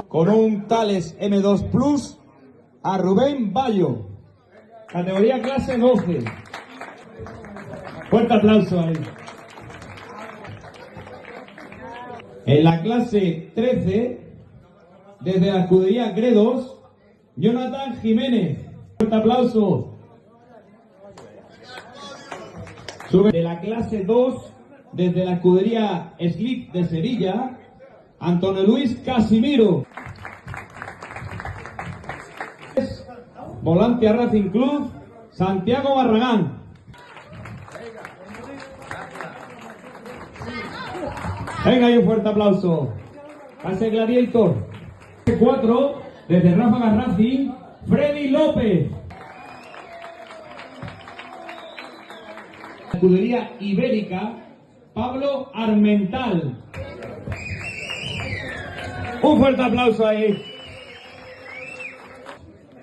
Con un Thales M2 Plus a Rubén Bayo, categoría clase 12. Fuerte aplauso a él. En la clase 13, desde la escudería Gredos, Jonathan Jiménez. Fuerte aplauso. Sube de la clase 2, desde la escudería Slip de Sevilla, Antonio Luis Casimiro. Volante a Racing Club, Santiago Barragán. Venga, y un fuerte aplauso. Pase Gladiator. 4, desde Ráfagas Racing, Freddy López. Escudería Ibérica, Pablo Armental. Un fuerte aplauso ahí.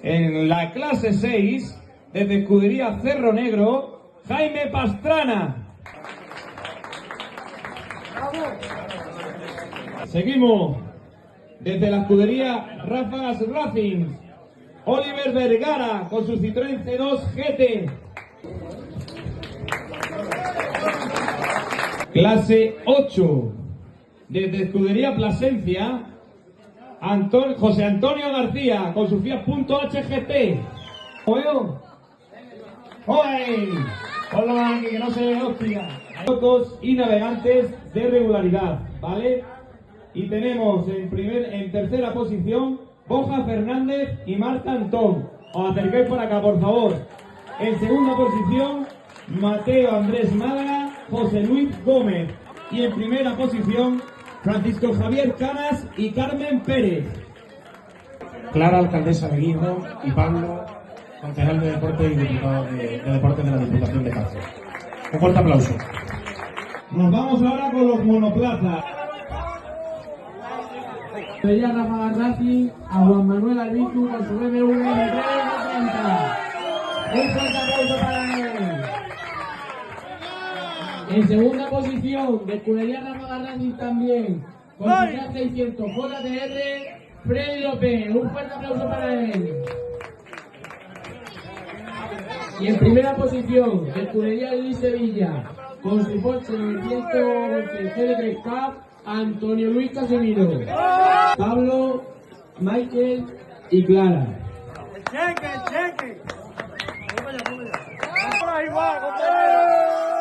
En la clase 6, desde escudería Cerro Negro, Jaime Pastrana. Seguimos. Desde la escudería Ráfagas Racing, Oliver Vergara con su Citroën C2 GT. Clase 8, desde escudería Plasencia, José Antonio García con su Fiat Punto HGT. ¿Oeo? ¡Oye! Ponlo aquí que no se ve, hostia. Pilotos y navegantes de regularidad, ¿vale? Y tenemos en tercera posición Borja Fernández y Marta Antón. Os acerquéis por acá, por favor. En segunda posición, Mateo Andrés Málaga, José Luis Gómez. Y en primera posición, Francisco Javier Canas y Carmen Pérez. Clara, alcaldesa de Guijo, y Pablo, concejal de deporte y diputado de deporte de la Diputación de Cáceres. Un fuerte aplauso. Nos vamos ahora con los monoplazas. Escudería Ráfagas Racing, a Juan Manuel Albizu con su BMW M360. Un fuerte aplauso para él. En segunda posición, de Escudería Ráfagas Racing también, con su Fiat 600 JTR, Freddy López. Un fuerte aplauso para él. Y en primera posición, de Escudería Luis Sevilla, con su Porsche 911 GT3 Cup, Antonio Luis Casimiro, Pablo, Michael y Clara. ¡Cheque, cheque! ¡Ahí va, compañero!